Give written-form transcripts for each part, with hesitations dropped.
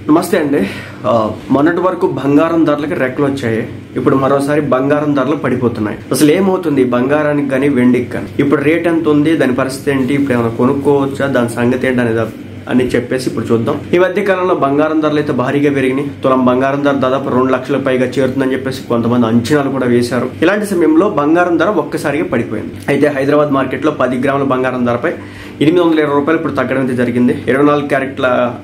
నమస్తే అండి. మొన్నటి వరకు బంగారం ధరలకి రెక్కలు వచ్చాయి. ఇప్పుడు మరోసారి బంగారం ధరలు పడిపోతున్నాయి. అసలు ఏమవుతుంది బంగారానికి కానీ వెండికి కానీ? ఇప్పుడు రేట్ ఎంత ఉంది, దాని పరిస్థితి ఏంటి, ఇప్పుడు ఏమైనా కొనుక్కోవచ్చా, దాని సంగతి ఏంటి అనేది అని చెప్పేసి ఇప్పుడు చూద్దాం. ఈ మధ్య కాలంలో బంగారం ధరలు అయితే భారీగా పెరిగినాయి. తులం బంగారం ధర దాదాపు 2 లక్షల పైగా చేరుతుందని చెప్పేసి కొంతమంది అంచనాలు కూడా వేశారు. ఇలాంటి సమయంలో బంగారం ధర ఒక్కసారిగా పడిపోయింది. అయితే హైదరాబాద్ మార్కెట్ లో 10 గ్రాముల బంగారం ధరపై 820 రూపాయలు ఇప్పుడు తగ్గడం అయితే జరిగింది. 24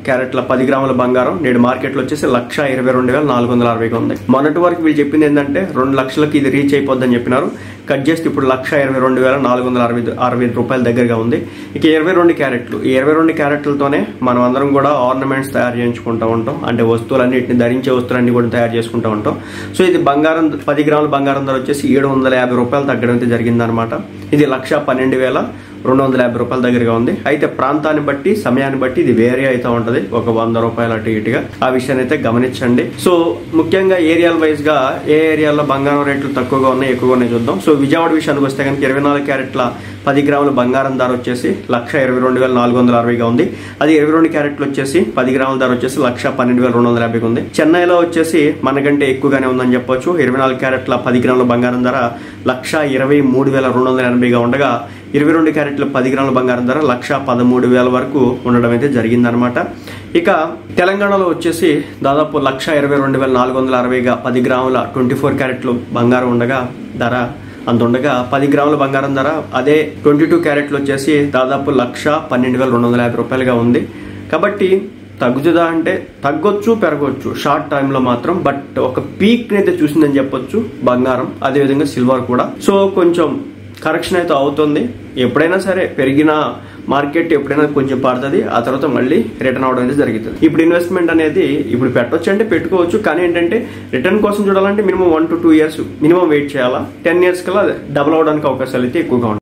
క్యారెట్ల 10 గ్రాముల బంగారం నేడు మార్కెట్ లో వచ్చేసి 1,22,460గా ఉంది. మొన్నటి వరకు వీళ్ళు చెప్పింది ఏంటంటే 2 లక్షలకి ఇది రీచ్ అయిపోద్దని చెప్పినారు. కట్ చేస్తే ఇప్పుడు 1,22,460 రూపాయల దగ్గరగా ఉంది. ఇక 22 క్యారెట్లు, ఈ 22 క్యారెట్లతోనే మనం అందరం కూడా ఆర్నమెంట్స్ తయారు చేయించుకుంటూ ఉంటాం. అంటే వస్తువులన్నింటిని, ధరించే వస్తువులన్నీ కూడా తయారు చేసుకుంటూ ఉంటాం. సో ఇది బంగారం 10 గ్రాముల బంగారం ధర వచ్చేసి 750 రూపాయలు తగ్గడం అయితే జరిగిందనమాట. ఇది 1,12,250 రూపాయల దగ్గరగా ఉంది. అయితే ప్రాంతాన్ని బట్టి, సమయాన్ని బట్టి ఇది వేరే అయితే ఉంటది, ఒక 100 రూపాయలు అటు ఇటుగా. ఆ విషయాన్ని అయితే గమనించండి. సో ముఖ్యంగా ఏరియాల వైజ్ గా ఏ ఏరియాలో బంగారం రేట్లు తక్కువగా ఉన్నాయి, ఎక్కువగా ఉన్నాయి చూద్దాం. సో విజయవాడ విషయానికి వస్తే కనుక 24 క్యారెట్ల 10 గ్రాముల బంగారం ధర వచ్చేసి 1,22,460గా ఉంది. అది 22 క్యారెట్లు వచ్చేసి 10 గ్రాముల ధర వచ్చేసి 1,12,250 ఉంది. చెన్నైలో వచ్చేసి మనకంటే ఎక్కువగానే ఉందని చెప్పొచ్చు. 24 క్యారెట్ల 10 గ్రాముల బంగారం ధర 1,23,280గా ఉండగా 22 క్యారెట్ల 10 గ్రాముల బంగారం ధర 1,13,000 వరకు ఉండడం అయితే జరిగిందనమాట. ఇక తెలంగాణలో వచ్చేసి దాదాపు 1,22,460గా 10 గ్రాముల 24 క్యారెట్లు బంగారం ఉండగా ధర అంత ఉండగా 10 గ్రాముల బంగారం ధర అదే 22 క్యారెట్లు వచ్చేసి దాదాపు 1,12,250 రూపాయలుగా ఉంది. కాబట్టి తగ్గుతుందా అంటే తగ్గొచ్చు, పెరగొచ్చు షార్ట్ టైంలో మాత్రం. బట్ ఒక పీక్ అయితే చూసిందని చెప్పొచ్చు బంగారం, అదేవిధంగా సిల్వర్ కూడా. సో కొంచెం కరెక్షన్ అయితే అవుతుంది. ఎప్పుడైనా సరే పెరిగిన మార్కెట్ ఎప్పుడైనా కొంచెం పడుతుంది, ఆ తర్వాత మళ్ళీ రిటర్న్ అవడం అనేది జరుగుతుంది. ఇప్పుడు ఇన్వెస్ట్మెంట్ అనేది ఇప్పుడు పెట్టవచ్చు అంటే పెట్టుకోవచ్చు, కానీ ఏంటంటే రిటర్న్ కోసం చూడాలంటే minimum 1 to 2 years minimum wait చేయాలా. 10 years కల్లా డబుల్ అవడానికి అవకాశాలు అయితే ఎక్కువగా ఉంటాయి.